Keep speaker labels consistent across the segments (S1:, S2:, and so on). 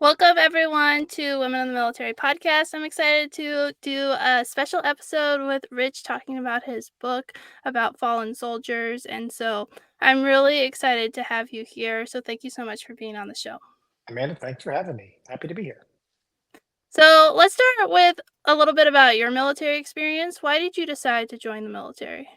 S1: Welcome, everyone, to Women in the Military podcast. I'm excited to do a special episode with Rich talking about his book about fallen soldiers. And so I'm really excited to have you here. So thank you so much for being on the show.
S2: Amanda, thanks for having me. Happy to be here.
S1: So let's start with a little bit about your military experience. Why did you decide to join the military?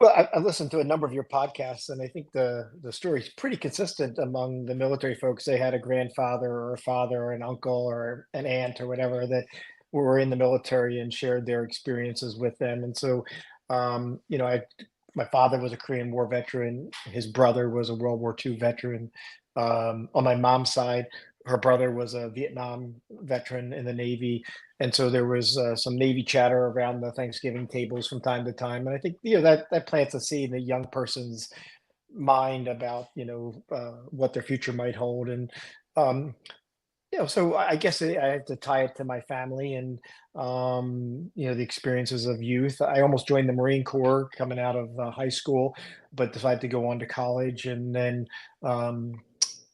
S2: Well, I listened to a number of your podcasts, and I think the story is pretty consistent among the military folks. They had a grandfather or a father or an uncle or an aunt or whatever that were in the military and shared their experiences with them. And so, my father was a Korean War veteran. His brother was a World War II veteran. On my mom's side, her brother was a Vietnam veteran in the Navy, and so there was some Navy chatter around the Thanksgiving tables from time to time. And I think that plants a seed in a young person's mind about what their future might hold. And um, so I guess I have to tie it to my family and the experiences of youth. I almost joined the Marine Corps coming out of high school, but decided to go on to college. And then um,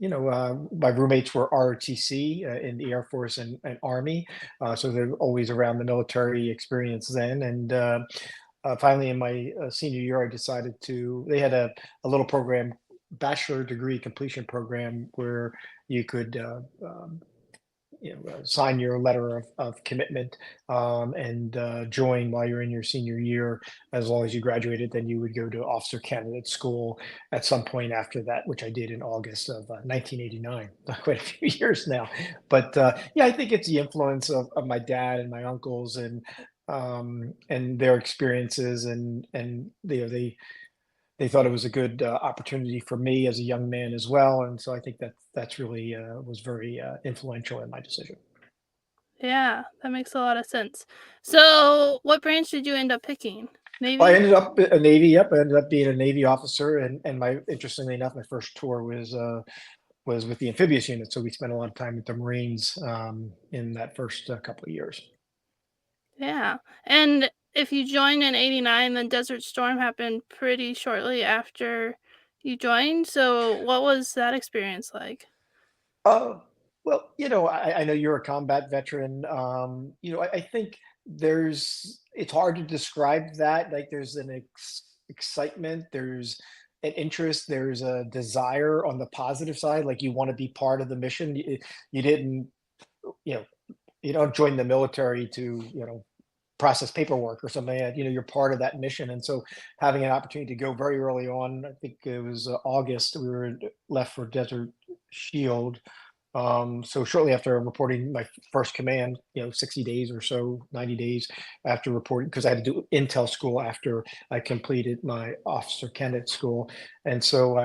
S2: my roommates were ROTC in the Air Force and Army, so they're always around the military experience then. And finally, in my senior year, I decided to. They had a little program, bachelor degree completion program, where you could sign your letter of commitment and join while you're in your senior year. As long as you graduated, then you would go to officer candidate school at some point after that, which I did in August of 1989. Quite a few years now. But yeah, I think it's the influence of my dad and my uncles and their experiences and they thought it was a good opportunity for me as a young man as well, and so I think that's really was very influential in my decision.
S1: Yeah, that makes a lot of sense. So, what branch did you end up picking?
S2: Well, I
S1: Navy?
S2: ended up a Navy. Yep, I ended up being a Navy officer, and my interestingly enough, my first tour was with the amphibious unit. So we spent a lot of time with the Marines in that first couple of years.
S1: Yeah. And if you joined in '89, then Desert Storm happened pretty shortly after you joined. So, what was that experience like?
S2: Uh, well, I know you're a combat veteran. I think it's hard to describe that. Like, there's an excitement, there's an interest, there's a desire on the positive side. Like, you want to be part of the mission. You didn't, you know, you don't join the military to, process paperwork or something. You're part of that mission. And so having an opportunity to go very early on, I think it was August, we were left for Desert Shield, so shortly after reporting my first command, 60 days or so, 90 days after reporting, because I had to do intel school after I completed my officer candidate school. And so,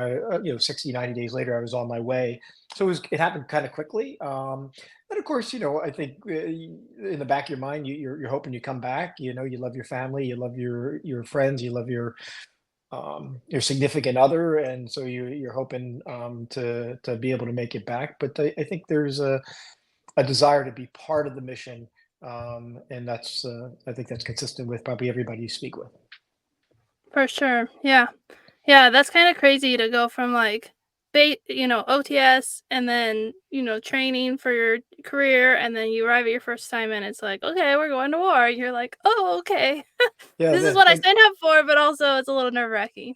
S2: 60, 90 days later, I was on my way. So it happened kind of quickly. And of course, I think in the back of your mind, you're hoping you come back. You love your family, you love your friends, you love your significant other, and so you're hoping to be able to make it back. But I think there's a desire to be part of the mission, and that's I think that's consistent with probably everybody you speak with.
S1: For sure. Yeah. Yeah, that's kind of crazy to go from like OTS and then, training for your career and then you arrive at your first assignment. It's like, okay, we're going to war. You're like, oh, okay.
S2: Yeah,
S1: This is what I signed up for, but also it's a little nerve-wracking.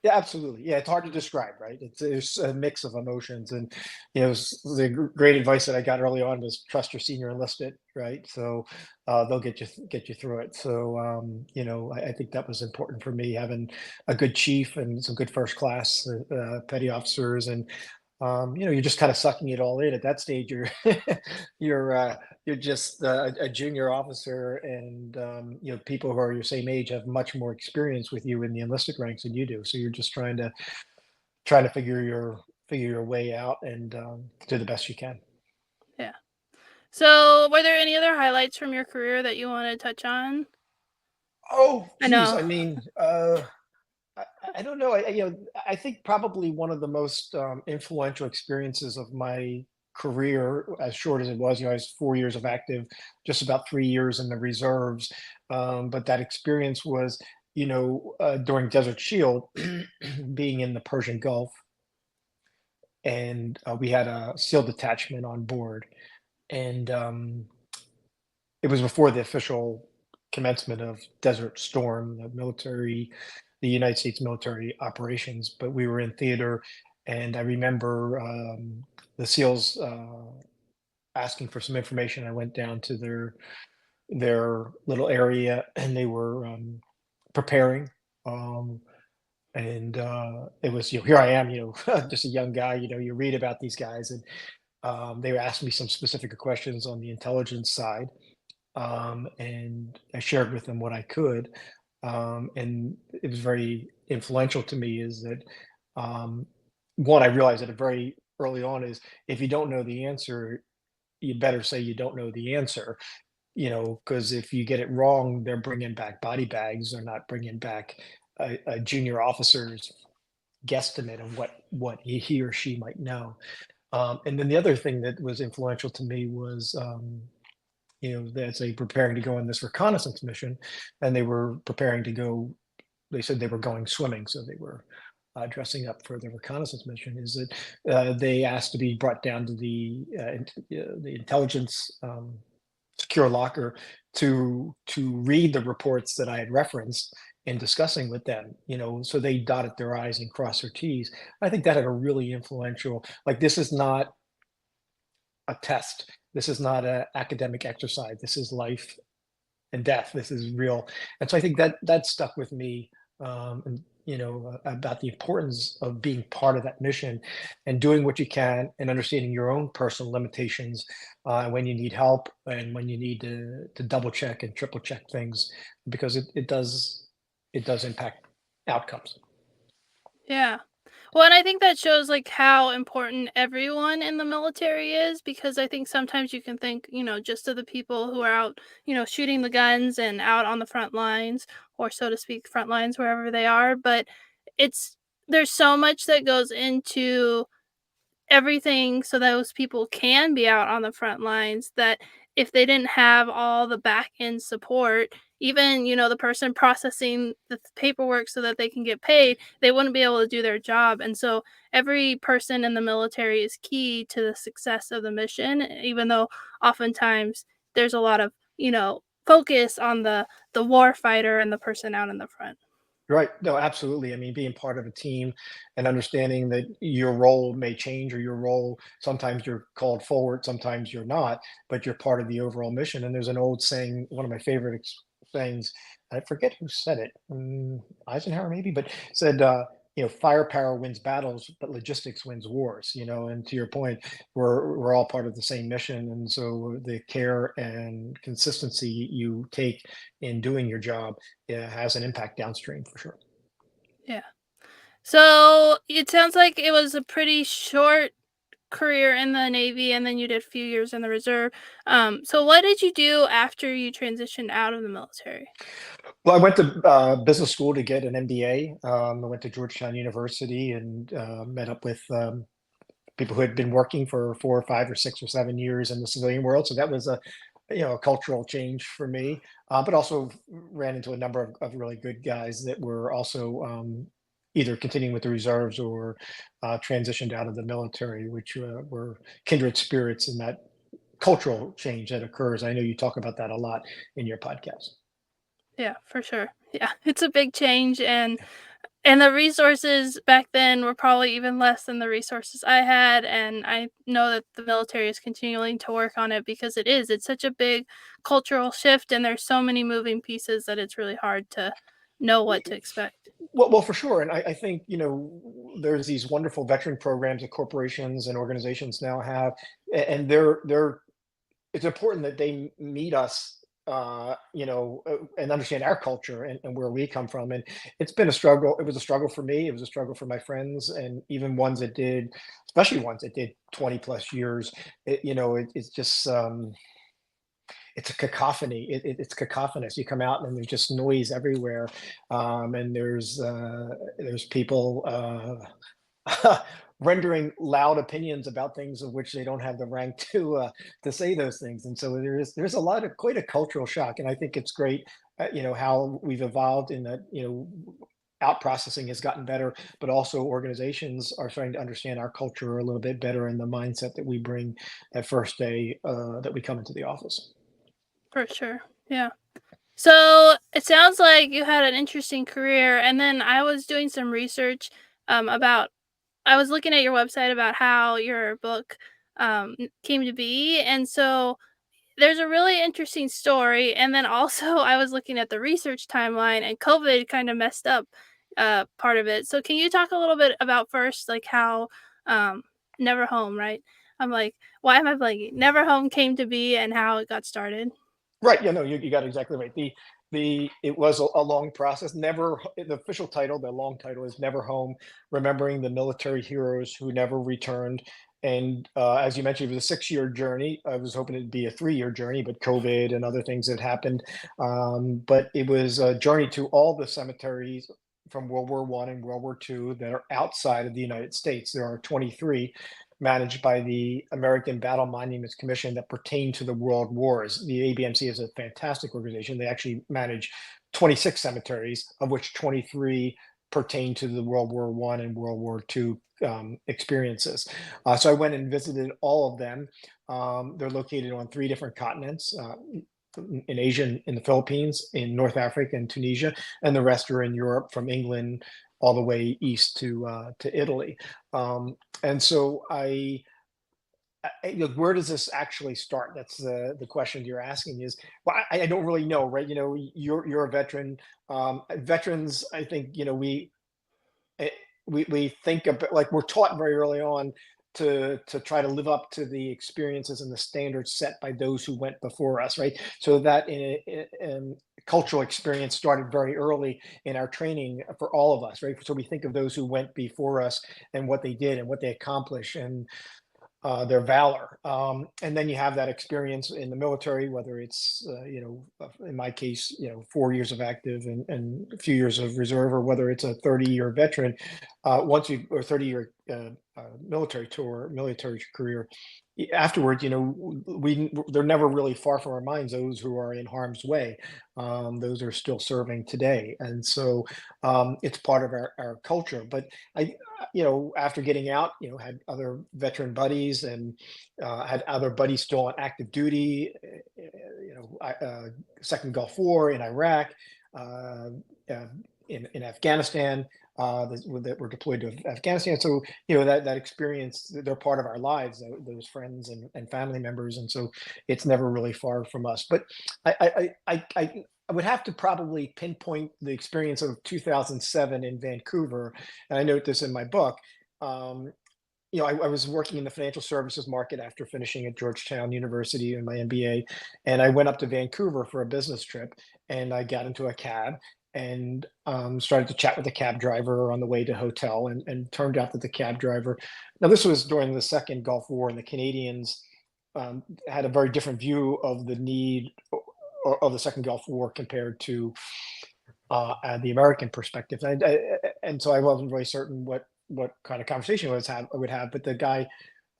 S2: yeah, absolutely. Yeah, it's hard to describe, right? There's a mix of emotions, and the great advice that I got early on was trust your senior enlisted, right? So they'll get you through it. So I think that was important for me, having a good chief and some good first class petty officers, and you're just kind of sucking it all in at that stage. You're you're uh, you're just a junior officer, and people who are your same age have much more experience with you in the enlisted ranks than you do. So you're just trying to figure your way out and do the best you can.
S1: Yeah. So, were there any other highlights from your career that you want to touch on?
S2: Oh,
S1: I
S2: geez,
S1: know.
S2: I mean, I, I don't know. I think probably one of the most influential experiences of my career, as short as it was, I was 4 years of active, just about 3 years in the reserves. But that experience was, during Desert Shield, being in the Persian Gulf and we had a SEAL detachment on board, and it was before the official commencement of Desert Storm, the United States military operations. But we were in theater, and I remember the SEALs asking for some information. I went down to their little area, and they were preparing. Um, and it was, here I am, just a young guy. You read about these guys, and they were asking me some specific questions on the intelligence side, and I shared with them what I could. And it was very influential to me is that, um, one, I realized at a very early on is if you don't know the answer, you better say you don't know the answer, because if you get it wrong, they're bringing back body bags. They're not bringing back a junior officer's guesstimate of what he or she might know. And then the other thing that was influential to me was, as they preparing to go on this reconnaissance mission, and they were preparing to go. They said they were going swimming, so they were dressing up for the reconnaissance mission. Is that they asked to be brought down to the intelligence secure locker to read the reports that I had referenced in discussing with them, so they dotted their I's and crossed their T's. I think that had a really influential, like, this is not a test. This is not an academic exercise. This is life and death. This is real. And so I think that stuck with me, and about the importance of being part of that mission and doing what you can and understanding your own personal limitations, when you need help and when you need to double check and triple check things, because it does impact outcomes.
S1: Yeah. Well, and I think that shows like how important everyone in the military is because I think sometimes you can think, just of the people who are out, shooting the guns and out on the front lines or so to speak, front lines wherever they are, but it's there's so much that goes into everything so those people can be out on the front lines that if they didn't have all the back end support, even, the person processing the paperwork so that they can get paid, they wouldn't be able to do their job. And so every person in the military is key to the success of the mission, even though oftentimes there's a lot of, focus on the war fighter and the person out in the front.
S2: Right. No, absolutely. I mean, being part of a team and understanding that your role may change, or your role, sometimes you're called forward, sometimes you're not, but you're part of the overall mission. And there's an old saying, one of my favorite sayings, I forget who said it, Eisenhower maybe, but said, firepower wins battles, but logistics wins wars, and to your point, we're all part of the same mission. And so the care and consistency you take in doing your job, yeah, has an impact downstream for sure.
S1: Yeah. So it sounds like it was a pretty short career in the Navy and then you did a few years in the reserve. So what did you do after you transitioned out of the military?
S2: Well, I went to business school to get an MBA. I went to Georgetown University and met up with people who had been working for 4 or 5 or 6 or 7 years in the civilian world. So that was a cultural change for me, but also ran into a number of really good guys that were also either continuing with the reserves or transitioned out of the military, which were kindred spirits in that cultural change that occurs. I know you talk about that a lot in your podcast.
S1: Yeah, for sure. Yeah, it's a big change and the resources back then were probably even less than the resources I had and I know that the military is continuing to work on it because it's such a big cultural shift and there's so many moving pieces that it's really hard to know what to expect.
S2: Well, for sure, and I think there's these wonderful veteran programs that corporations and organizations now have, and they're it's important that they meet us, and understand our culture and where we come from. And it's been a struggle. It was a struggle for me. It was a struggle for my friends, and even ones that did, especially ones that did 20 plus years. It's just it's a cacophony. It's cacophonous. You come out and there's just noise everywhere, and there's people rendering loud opinions about things of which they don't have the rank to say those things. And so there's a lot of quite a cultural shock. And I think it's great, how we've evolved in that. out processing has gotten better, but also organizations are starting to understand our culture a little bit better and the mindset that we bring that first day that we come into the office.
S1: For sure. Yeah. So it sounds like you had an interesting career, and then I was doing some research about. I was looking at your website about how your book came to be, and so there's a really interesting story. And then also, I was looking at the research timeline, and COVID kind of messed up part of it. So can you talk a little bit about first, like how um, Never Home, right? I'm like, why am I blanking? Never Home came to be and how it got started.
S2: Right. Yeah. No, you got it exactly right. The it was a long process. The official title, the long title is Never Home: Remembering the Military Heroes Who Never Returned. And as you mentioned, it was a 6-year journey. I was hoping it'd be a 3-year journey, but COVID and other things had happened. But it was a journey to all the cemeteries from World War I and World War II that are outside of the United States. There are 23 managed by the American Battle Monuments Commission that pertain to the world wars. The ABMC is a fantastic organization. They actually manage 26 cemeteries, of which 23 pertain to the World War I and World War II experiences. So I went and visited all of them. They're located on 3 different continents. In Asia, in the Philippines, in North Africa, and Tunisia, and the rest are in Europe, from England all the way east to Italy. And so look, where does this actually start? That's the question you're asking. Is well, I don't really know, right? You're a veteran. Veterans, I think, eh, we think about, like, we're taught very early on to try to live up to the experiences and the standards set by those who went before us, right? So that cultural experience started very early in our training for all of us, right? So we think of those who went before us and what they did and what they accomplished, and their valor. And then you have that experience in the military, whether it's, in my case, 4 years of active and a few years of reserve, or whether it's a 30-year veteran, or 30-year military career. Afterwards, they're never really far from our minds. Those who are in harm's way, those are still serving today, and so it's part of our culture. But I, after getting out, had other veteran buddies and had other buddies still on active duty, Second Gulf War, in Iraq, uh, uh, in Afghanistan, that were deployed to Afghanistan. So, that experience, they're part of our lives, those friends and family members. And so it's never really far from us. But I would have to probably pinpoint the experience of 2007 in Vancouver, and I note this in my book. Um, I was working in the financial services market after finishing at Georgetown University in my MBA, and I went up to Vancouver for a business trip, and I got into a cab and started to chat with the cab driver on the way to hotel, and turned out that the cab driver, now this was during the Second Gulf War, and the Canadians had a very different view of the need of the Second Gulf War compared to the American perspective. And so I wasn't really certain what kind of conversation I would have. But the guy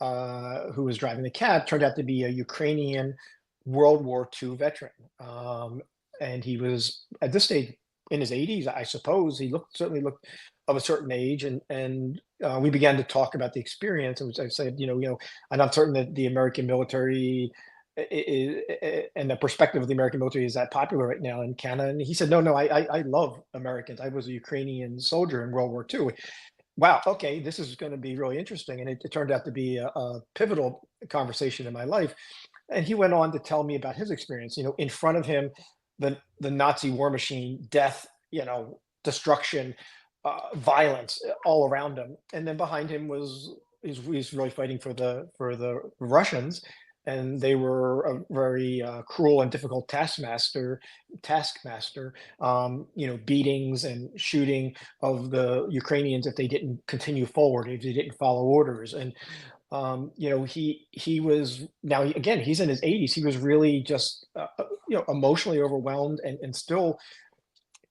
S2: who was driving the cab turned out to be a Ukrainian World War II veteran, and he was at this stage in his 80s, I suppose. He certainly looked of a certain age, and we began to talk about the experience. And I said, I'm not certain that the American military and the perspective of the American military is that popular right now in Canada. And he said, no, no, I love Americans. I was a Ukrainian soldier in World War II. Wow, okay, this is going to be really interesting. And it turned out to be a pivotal conversation in my life. And he went on to tell me about his experience. In front of him, the Nazi war machine, death, destruction, violence all around him. And then behind him he's really fighting for the Russians, and they were a very cruel and difficult taskmaster. Beatings and shooting of the Ukrainians if they didn't continue forward, if they didn't follow orders. And he was, now again, he's in his 80s. He was really just emotionally overwhelmed, and still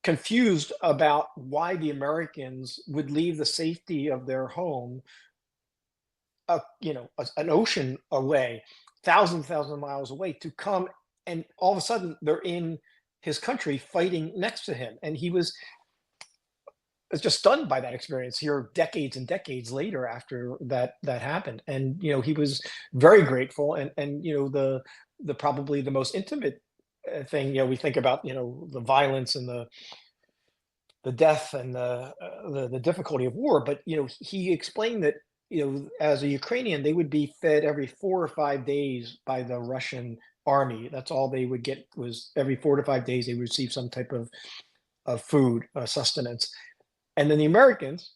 S2: confused about why the Americans would leave the safety of their home, an ocean away, thousands of miles away, to come, and all of a sudden they're in his country fighting next to him. And he was was just stunned by that experience here decades and decades later after that happened. And he was very grateful. And the probably the most intimate thing, we think about, the violence and the death and the difficulty of war. But he explained that as a Ukrainian, they would be fed every 4 or 5 days by the Russian army. That's all they would get, was every 4 to 5 days they would receive some type of food, sustenance. And then the Americans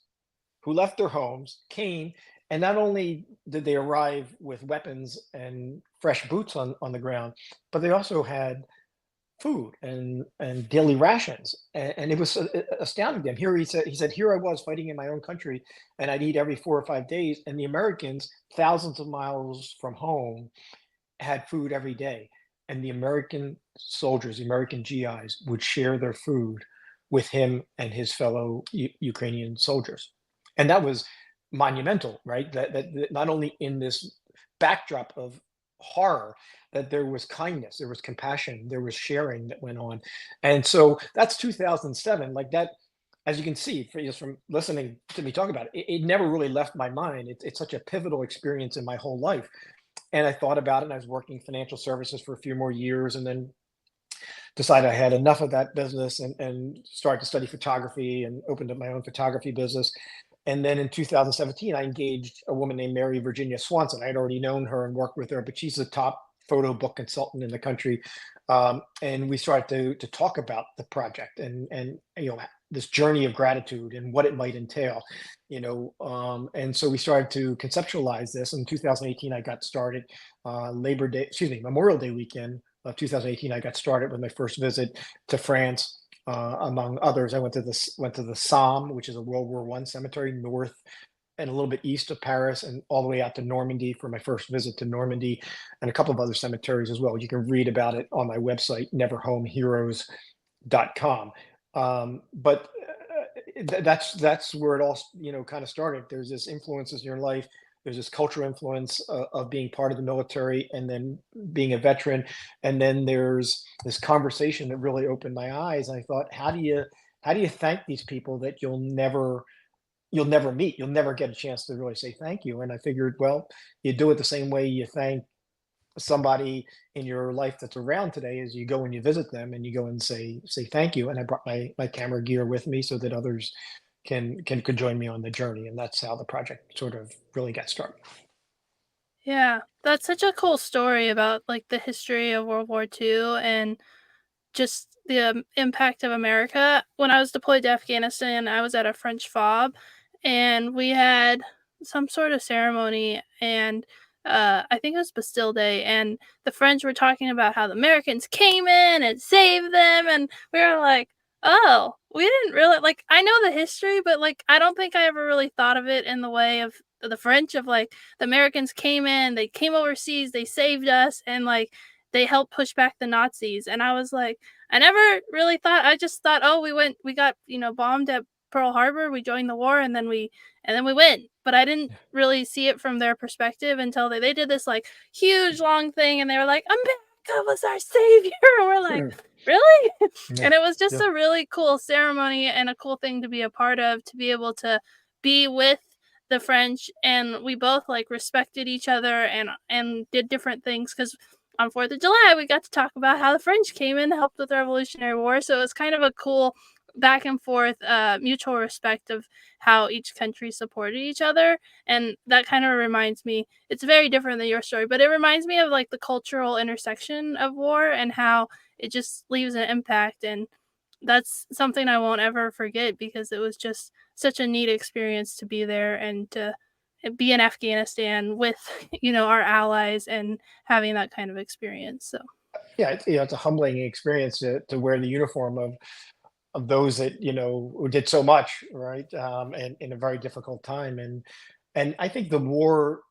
S2: who left their homes came, and not only did they arrive with weapons and fresh boots on the ground, but they also had food and daily rations. And it was astounding them. He said, here I was fighting in my own country, and I'd eat every 4 or 5 days. And the Americans, thousands of miles from home, had food every day. And the American soldiers, the American GIs, would share their food with him and his fellow Ukrainian soldiers. And that was monumental, right? That not only in this backdrop of horror, that there was kindness, there was compassion, there was sharing that went on. And so that's 2007. Like that, as you can see, just from listening to me talk about it, it never really left my mind. It's such a pivotal experience in my whole life. And I thought about it, and I was working financial services for a few more years, and then decided I had enough of that business, and started to study photography and opened up my own photography business. And then in 2017, I engaged a woman named Mary Virginia Swanson. I had already known her and worked with her, but she's the top photo book consultant in the country. And we started to talk about the project, and this journey of gratitude and what it might entail. And so we started to conceptualize this. In 2018, I got started. Memorial Day weekend of 2018, I got started with my first visit to France. Among others, I went to the Somme, which is a World War I cemetery, north and a little bit east of Paris, and all the way out to Normandy for my first visit to Normandy, and a couple of other cemeteries as well. You can read about it on my website, neverhomeheroes.com. But that's where it all kind of started. There's this influences in your life. There's this cultural influence of being part of the military, and then being a veteran, and then there's this conversation that really opened my eyes. And I thought, how do you thank these people that you'll never meet, you'll never get a chance to really say thank you? And I figured, well, you do it the same way you thank somebody in your life that's around today, as you go and you visit them and you go and say thank you. And I brought my camera gear with me so that others can could join me on the journey. And that's how the project sort of really got started.
S1: Yeah, that's such a cool story about, like, the history of World War II and just the, impact of America. When I was deployed to Afghanistan, I was at a French FOB, and we had some sort of ceremony, and, I think it was Bastille Day, and the French were talking about how the Americans came in and saved them, and we were like, "Oh, we didn't really," like, I know the history, but, like, I don't think I ever really thought of it in the way of the French, of, like, the Americans came in, they came overseas, they saved us, and, like, they helped push back the Nazis. And I was like, I never really thought, I just thought, oh, we got, bombed at Pearl Harbor, we joined the war, and then we win. But I didn't really see it from their perspective until they did this like huge long thing, and they were like, America was our savior. And we're like,
S2: Yeah,
S1: really?
S2: yeah,
S1: And it was just
S2: yeah.
S1: a really cool ceremony and a cool thing to be a part of, to be able to be with the French, and we both like respected each other and did different things, because on 4th of July we got to talk about how the French came in and helped with the Revolutionary War. So it was kind of a cool back and forth, mutual respect of how each country supported each other. And that kind of reminds me, it's very different than your story, but it reminds me of like the cultural intersection of war and how it just leaves an impact. And that's something I won't ever forget, because it was just such a neat experience to be there and to be in Afghanistan with, our allies, and having that kind of experience. So,
S2: Yeah, it's a humbling experience to wear the uniform of those that who did so much, right? And in a very difficult time. And I think the war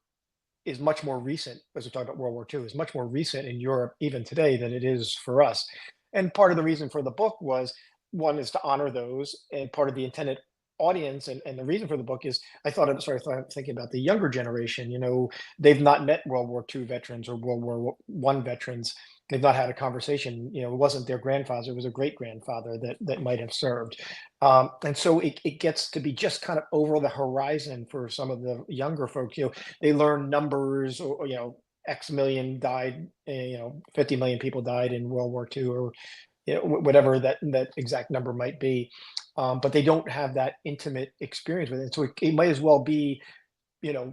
S2: is much more recent, as we talk about World War II, is much more recent in Europe even today than it is for us. And part of the reason for the book was, one is to honor those, and part of the intended audience and the reason for the book is I thought I started thinking about the younger generation. They've not met World War II veterans or World War One veterans. They've not had a conversation. It wasn't their grandfather; it was a great grandfather that might have served, and so it gets to be just kind of over the horizon for some of the younger folks. They learn numbers, or X million died. 50 million people died in World War II, or whatever that exact number might be, but they don't have that intimate experience with it. So it might as well be, you know,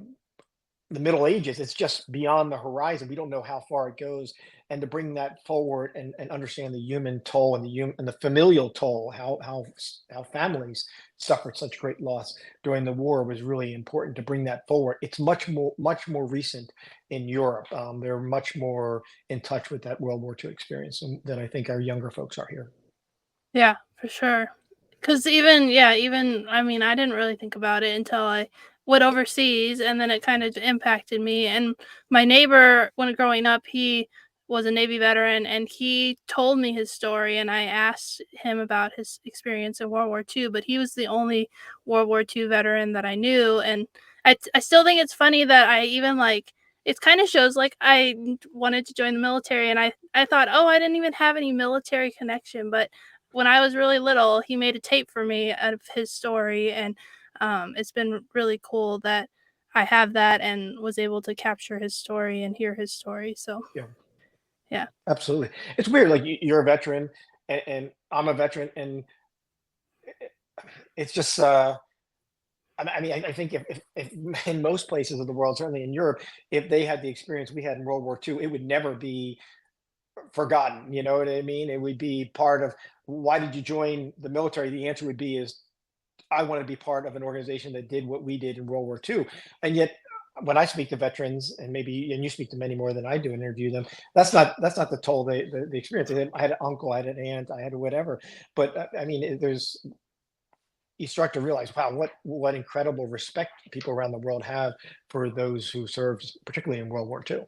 S2: the Middle Ages. It's just beyond the horizon. We don't know how far it goes, and to bring that forward and understand the human toll and the familial toll, how families suffered such great loss during the war was really important to bring that forward. It's much more recent in Europe. They're much more in touch with that World War II experience than I think our younger folks are here.
S1: Yeah, for sure. Cause even yeah, even I mean, I didn't really think about it until I went overseas, and then it kind of impacted me, and my neighbor, when growing up, he was a Navy veteran, and he told me his story, and I asked him about his experience in World War II, but he was the only World War II veteran that I knew, and I still think it's funny that I even, like, it kinda shows, like, wanted to join the military, and I thought, "Oh, I didn't even have any military connection," but when I was really little, he made a tape for me out of his story, and it's been really cool that I have that and was able to capture his story and hear his story. So
S2: Yeah,
S1: yeah,
S2: absolutely. It's weird. Like you're a veteran, and I'm a veteran, and it's just. I mean, I think if in most places of the world, certainly in Europe, if they had the experience we had in World War II, it would never be forgotten. You know what I mean? It would be part of why did you join the military? The answer would be is I want to be part of an organization that did what we did in World War II. And yet, when I speak to veterans, and you speak to many more than I do and interview them, that's not the toll the experience. I had an uncle, I had an aunt, I had whatever. But I mean, there's you start to realize, wow, what incredible respect people around the world have for those who served, particularly in World War II.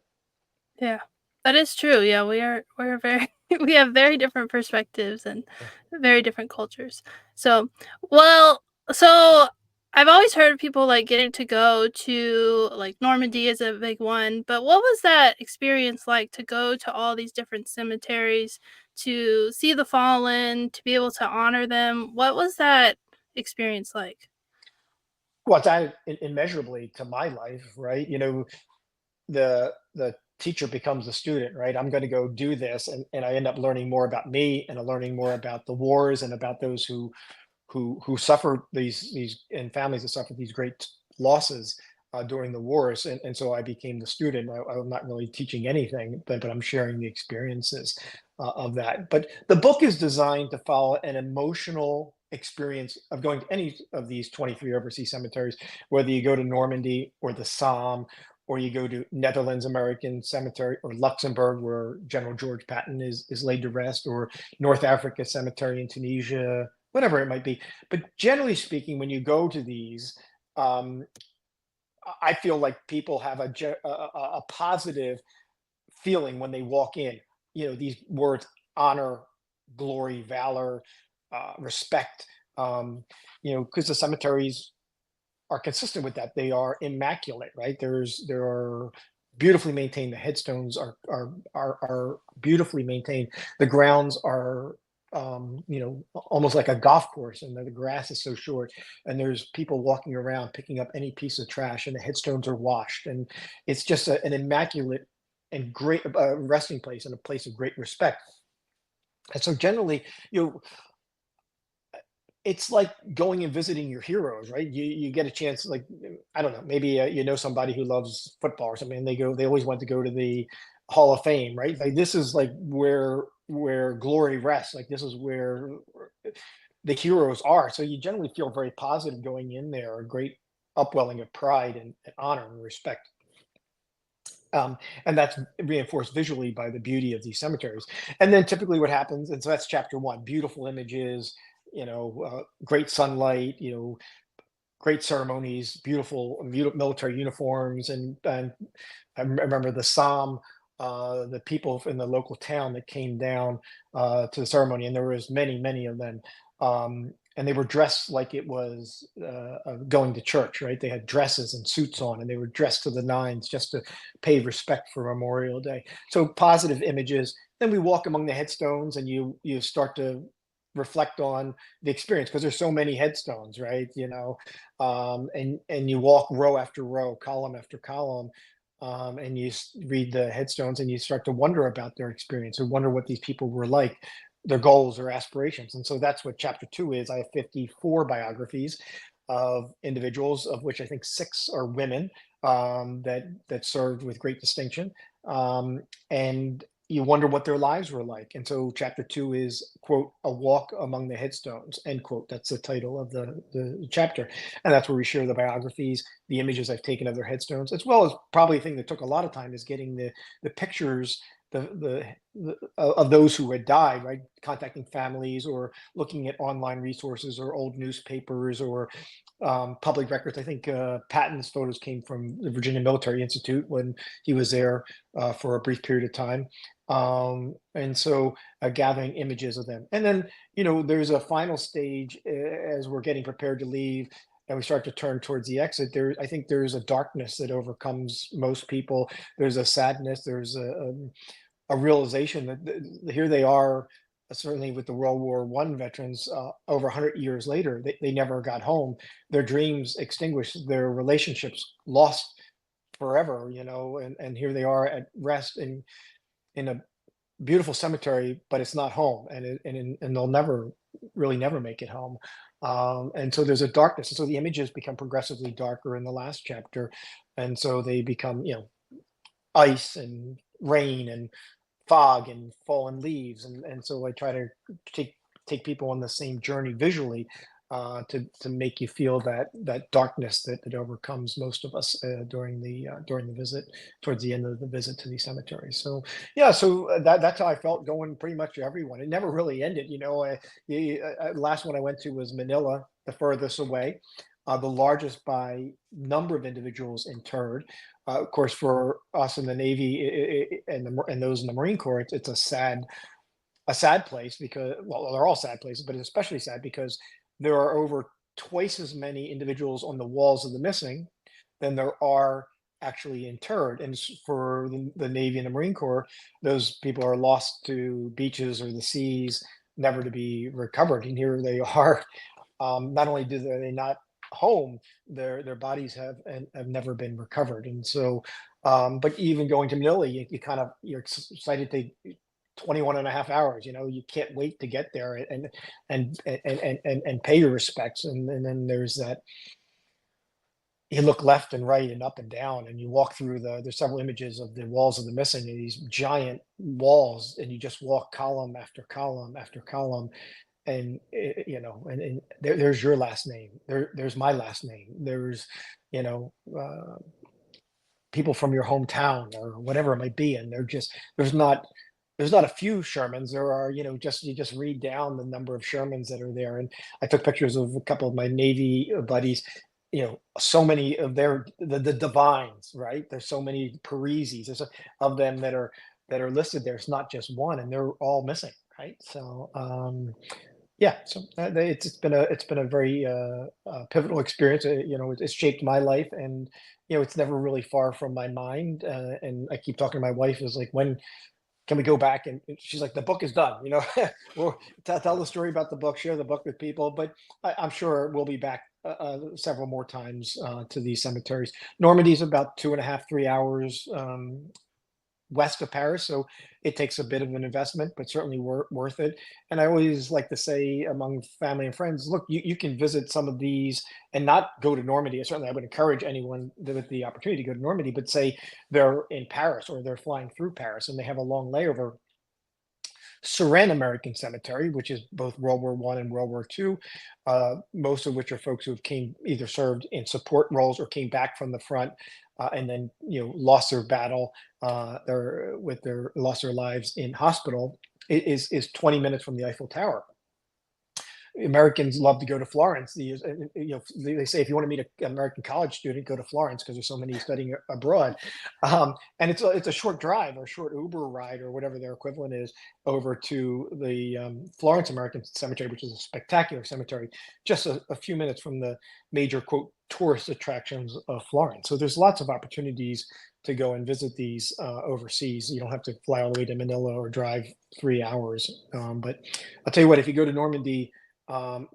S1: yeah, that is true. Yeah, we're very we have very different perspectives and
S2: Yeah.
S1: very different cultures. So, well, so I've always heard of people like getting to go to like Normandy is a big one, but what was that experience like to go to all these different cemeteries, to see the fallen, to be able to honor them? What was that experience like?
S2: Well, it's added immeasurably to my life, right? The teacher becomes the student, right? I'm going to go do this, and I end up learning more about me, and learning more about the wars and about those who suffered these and families that suffered these great losses during the wars, and so I became the student. I'm not really teaching anything, but I'm sharing the experiences of that. But the book is designed to follow an emotional experience of going to any of these 23 overseas cemeteries, whether you go to Normandy or the Somme, or you go to Netherlands American Cemetery, or Luxembourg, where General George Patton is laid to rest, or North Africa Cemetery in Tunisia, whatever it might be. But generally speaking, when you go to these, um, I feel like people have a positive feeling when they walk in. These words: honor, glory, valor, respect. Because the cemeteries are consistent with that. They are immaculate, right? There are beautifully maintained. The headstones are beautifully maintained. The grounds are almost like a golf course, and the grass is so short, and there's people walking around picking up any piece of trash, and the headstones are washed, and it's just an immaculate and great resting place, and a place of great respect. And so generally, you know, it's like going and visiting your heroes, right? You get a chance, like, I don't know, maybe somebody who loves football or something, and they always want to go to the Hall of Fame, right? Like this is like where glory rests. Like this is where the heroes are. So you generally feel very positive going in there, a great upwelling of pride and honor and respect. Um, and that's reinforced visually by the beauty of these cemeteries. And then typically what happens, and so that's chapter one: beautiful images, great sunlight, great ceremonies, beautiful military uniforms, and remember the psalm. The people in the local town that came down to the ceremony, and there was many, many of them. and they were dressed like it was going to church, right? They had dresses and suits on, and they were dressed to the nines just to pay respect for Memorial Day. So positive images. Then we walk among the headstones, and you start to reflect on the experience because there's so many headstones, right? And you walk row after row, column after column, and read the headstones, and you start to wonder about their experience and wonder what these people were like, their goals or aspirations. And so that's what chapter 2 is. I have 54 biographies of individuals, of which I think 6 are women, that served with great distinction. And you wonder what their lives were like. And so chapter 2 is, quote, a walk among the headstones, end quote. That's the title of the chapter. And that's where we share the biographies, the images I've taken of their headstones, as well as probably a thing that took a lot of time is getting the pictures, of those who had died, right? Contacting families or looking at online resources or old newspapers or public records. I think Patton's photos came from the Virginia Military Institute when he was there for a brief period of time. And so gathering images of them. And then, there's a final stage as we're getting prepared to leave and we start to turn towards the exit. I think there's a darkness that overcomes most people. There's a sadness. There's a realization that here they are, certainly with the World War One veterans, over 100 years later, they never got home. Their dreams extinguished, their relationships lost forever, and here they are at rest in a beautiful cemetery, but it's not home, and they'll never make it home. And so there's a darkness, and so the images become progressively darker in the last chapter, and so they become, ice and rain and fog and fallen leaves, and so I try to take take people on the same journey visually, to make you feel that darkness that overcomes most of us during the visit, towards the end of the visit to these cemeteries. So yeah, so that's how I felt going pretty much to everyone. It never really ended, last one I went to was Manila, the furthest away, the largest by number of individuals interred. Of course, for us in the Navy and those in the Marine Corps, it's a sad place because, well, they're all sad places, but it's especially sad because there are over twice as many individuals on the walls of the missing than there are actually interred. And for the Navy and the Marine Corps, those people are lost to beaches or the seas, never to be recovered. And here they are. Not only do they not home, their bodies have never been recovered. And so, but even going to Manila, you're excited to 21 and a half hours, you can't wait to get there and pay your respects. And then you look left and right and up and down, and you walk through there's several images of the walls of the missing, and these giant walls, and you just walk column after column after column. And there's your last name, there's my last name, there's you know uh, people from your hometown or whatever it might be, and there's not there's not a few Shermans. There are, just you just read down the number of Shermans that are there. And I took pictures of a couple of my Navy buddies. So many of the divines, right? There's so many Parisis. Of them that are listed there. It's not just one, and they're all missing, right? So yeah, so it's been a very pivotal experience. It's shaped my life, and it's never really far from my mind. And I keep talking to my wife is like, when can we go back? And she's like, the book is done. We'll tell the story about the book, share the book with people. But I'm sure we'll be back several more times to these cemeteries. Normandy's about 2.5, 3 hours west of Paris, so it takes a bit of an investment, but certainly worth it. And I always like to say among family and friends, look, you can visit some of these and not go to Normandy. Certainly, I would encourage anyone with the opportunity to go to Normandy, but say they're in Paris or they're flying through Paris and they have a long layover. Surin American Cemetery, which is both World War One and World War Two, most of which are folks who have came either served in support roles or came back from the front, and then lost their battle, lost their lives in hospital. Is 20 minutes from the Eiffel Tower. Americans love to go to Florence. They say if you want to meet an American college student, go to Florence because there's so many studying abroad, and it's a short drive or a short Uber ride or whatever their equivalent is over to the Florence American Cemetery, which is a spectacular cemetery, just a few minutes from the major quote tourist attractions of Florence. So there's lots of opportunities to go and visit these overseas. You don't have to fly all the way to Manila or drive 3 hours. But I'll tell you what, if you go to Normandy, um,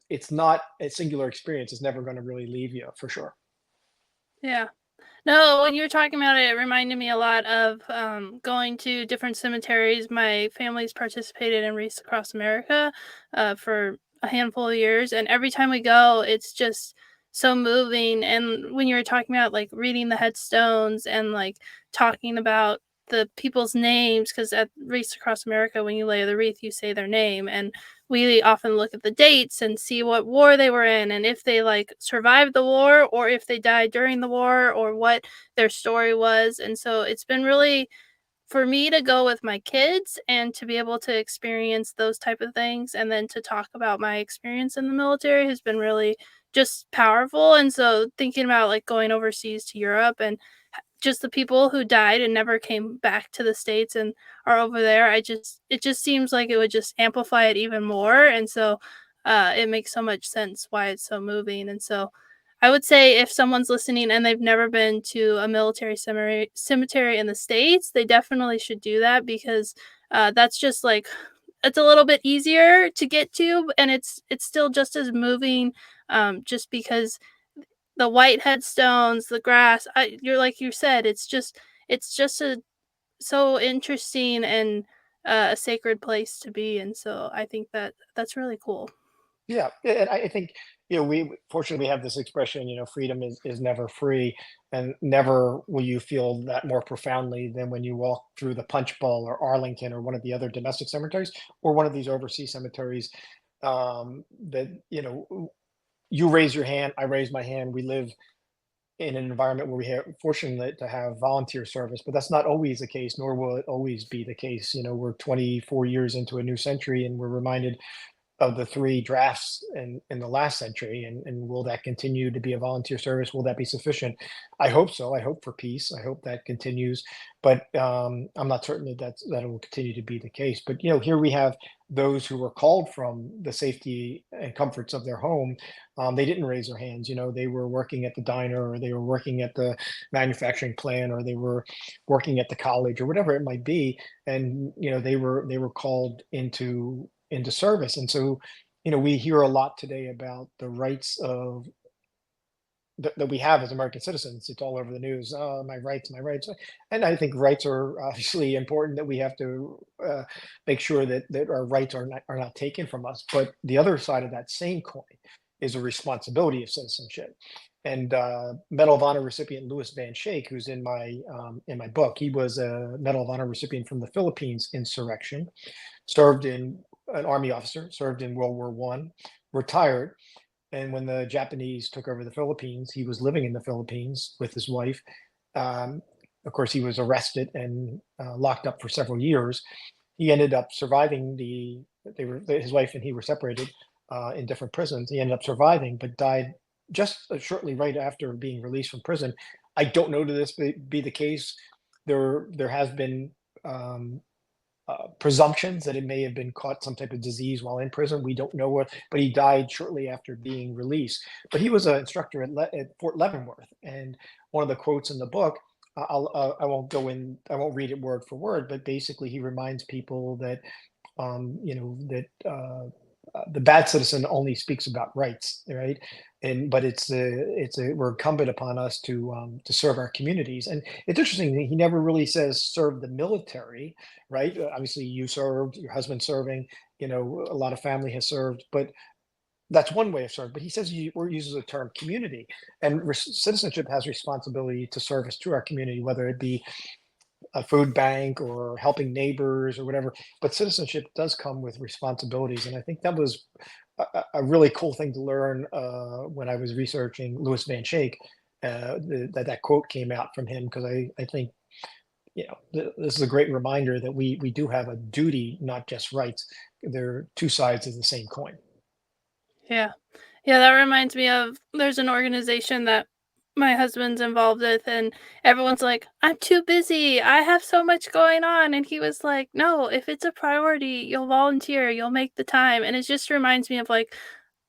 S2: it's not a singular experience. It's never going to really leave you for sure.
S1: Yeah. No, when you were talking about it, it reminded me a lot of going to different cemeteries. My family's participated in Wreaths Across America for a handful of years, and every time we go, it's just so moving. And when you were talking about like reading the headstones and like talking about the people's names, because at Wreaths Across America, when you lay the wreath, you say their name, and we often look at the dates and see what war they were in and if they like survived the war or if they died during the war or what their story was. And so it's been really for me to go with my kids and to be able to experience those type of things and then to talk about my experience in the military has been really just powerful. And so thinking about like going overseas to Europe and just the people who died and never came back to the states and are over there, it just seems like it would just amplify it even more. And so it makes so much sense why it's so moving. And so I would say if someone's listening and they've never been to a military cemetery in the states, they definitely should do that because that's just like it's a little bit easier to get to, and it's still just as moving. Just because the white headstones, the grass, you're like you said, it's just a so interesting and a sacred place to be. And so I think that that's really cool.
S2: Yeah, and I think, we fortunately we have this expression, freedom is never free, and never will you feel that more profoundly than when you walk through the Punch Bowl or Arlington or one of the other domestic cemeteries or one of these overseas cemeteries. That you raise your hand, I raise my hand. We live in an environment where we have fortunate to have volunteer service, but that's not always the case, nor will it always be the case. We're 24 years into a new century, and we're reminded of the three drafts in the last century, and will that continue to be a volunteer service? Will that be sufficient? I hope so. I hope for peace. I hope that continues, but I'm not certain that it will continue to be the case. But here we have those who were called from the safety and comforts of their home. They didn't raise their hands. They were working at the diner, or they were working at the manufacturing plant, or they were working at the college, or whatever it might be, and they were called into service. And so, we hear a lot today about the rights that we have as American citizens. It's all over the news. Oh, my rights, my rights. And I think rights are obviously important. That we have to make sure that our rights are not taken from us. But the other side of that same coin is a responsibility of citizenship. And Medal of Honor recipient Louis Van Schaik, who's in my book, he was a Medal of Honor recipient from the Philippines insurrection, served in an army officer, served in World War I, retired, and when the Japanese took over the Philippines, he was living in the Philippines with his wife. Um, of course, he was arrested and locked up for several years. He ended up surviving his wife and he were separated in different prisons. He ended up surviving, but died just shortly right after being released from prison. I don't know to this be the case. There has been presumptions that it may have been caught some type of disease while in prison. We don't know what, but he died shortly after being released. But he was an instructor at Fort Leavenworth, and one of the quotes in the book, I won't go in, I won't read it word for word, but basically he reminds people that that the bad citizen only speaks about rights, right? But we're incumbent upon us to serve our communities. And it's interesting that he never really says serve the military, right? Obviously, you served, your husband serving, a lot of family has served, but that's one way of serving. But he says or uses the term community, and citizenship has responsibility to service to our community, whether it be a food bank or helping neighbors or whatever. But citizenship does come with responsibilities, and I think that was a really cool thing to learn when I was researching Louis Van Schaik. That quote came out from him, because I think this is a great reminder that we do have a duty, not just rights. They're two sides of the same coin.
S1: Yeah. Yeah, that reminds me of there's an organization that my husband's involved with, and everyone's like, "I'm too busy. I have so much going on." And he was like, "No, if it's a priority, you'll volunteer, you'll make the time." And it just reminds me of like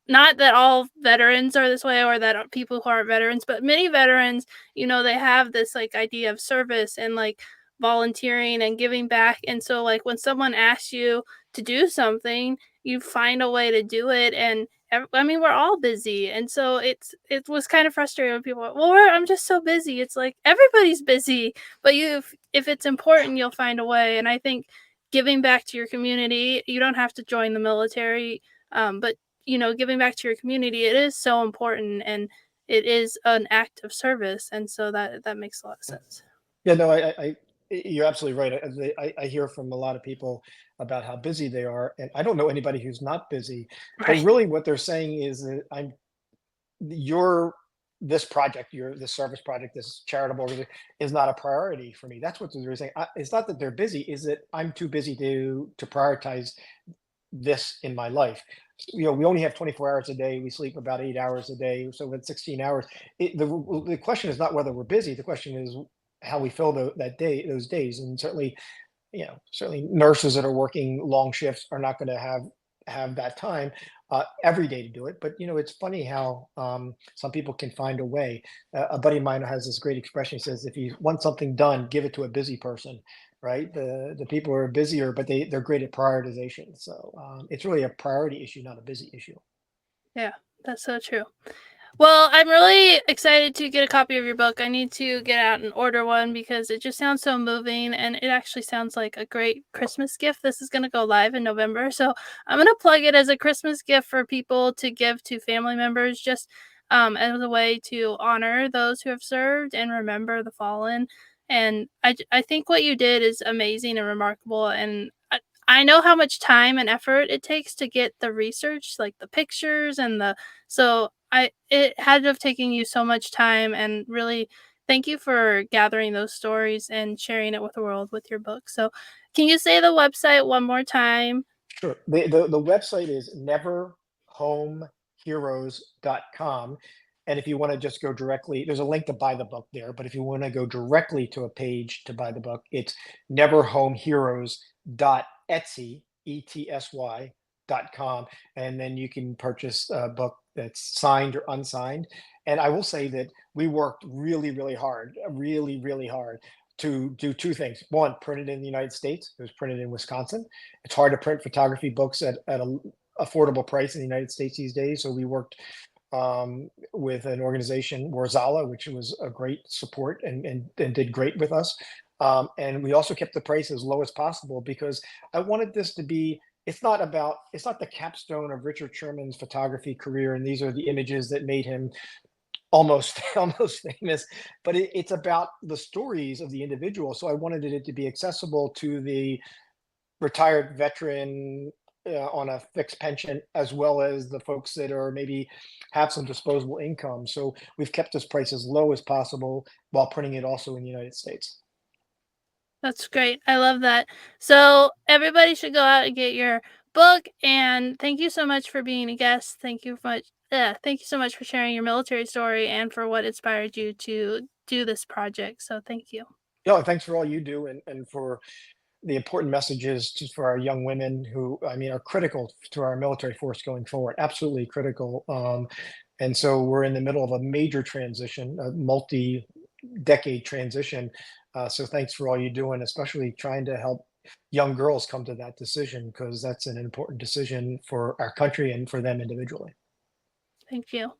S1: not that all veterans are this way or that people who aren't veterans, but many veterans, they have this like idea of service and like volunteering and giving back. And so, like, when someone asks you to do something, you find a way to do it. And I mean, we're all busy. And so it was kind of frustrating when people, well, I'm just so busy. It's like everybody's busy, but if it's important, you'll find a way. And I think giving back to your community, you don't have to join the military. But giving back to your community, it is so important and it is an act of service. And so that makes a lot of sense.
S2: Yeah, no, you're absolutely right. I hear from a lot of people about how busy they are, and I don't know anybody who's not busy. But
S1: Right.
S2: really, what they're saying is that your this project, your this service project, this charitable organization is not a priority for me. That's what they're saying. It's not that they're busy; is that I'm too busy to prioritize this in my life. We only have 24 hours a day. We sleep about 8 hours a day, so with 16 hours. The question is not whether we're busy. The question is how we fill that day, those days. And certainly, certainly nurses that are working long shifts are not going to have that time every day to do it. But it's funny how some people can find a way. A buddy of mine has this great expression. He says, "If you want something done, give it to a busy person." Right? The people are busier, but they're great at prioritization. So it's really a priority issue, not a busy issue.
S1: Yeah, that's so true. Well, I'm really excited to get a copy of your book. I need to get out and order one because it just sounds so moving and it actually sounds like a great Christmas gift. This is going to go live in November. So I'm going to plug it as a Christmas gift for people to give to family members, just as a way to honor those who have served and remember the fallen. And I think what you did is amazing and remarkable. And I know how much time and effort it takes to get the research, like the pictures and so it had to have taken you so much time and really thank you for gathering those stories and sharing it with the world with your book. So can you say the website one more time?
S2: Sure. The website is neverhomeheroes.com. And if you want to just go directly, there's a link to buy the book there. But if you want to go directly to a page to buy the book, it's neverhomeheroes.etsy, ETSY.com. And then you can purchase a book that's signed or unsigned. And I will say that we worked really, really hard, really, really hard to do two things. One, print it in the United States. It was printed in Wisconsin. It's hard to print photography books at a affordable price in the United States these days. So we worked with an organization, Warzala, which was a great support and did great with us. And we also kept the price as low as possible because I wanted this to be. It's not the capstone of Richard Sherman's photography career, and these are the images that made him almost almost famous, but it's about the stories of the individual. So I wanted it to be accessible to the retired veteran on a fixed pension, as well as the folks that are maybe have some disposable income. So we've kept this price as low as possible while printing it also in the United States.
S1: That's great. I love that. So everybody should go out and get your book. And thank you so much for being a guest. Thank you much. Yeah, thank you so much for sharing your military story and for what inspired you to do this project. So thank you.
S2: Thanks for all you do, and for the important messages for our young women who, I mean, are critical to our military force going forward. Absolutely critical. And so we're in the middle of a major transition, a multi-decade transition. So thanks for all you do, and especially trying to help young girls come to that decision because that's an important decision for our country and for them individually.
S1: Thank you.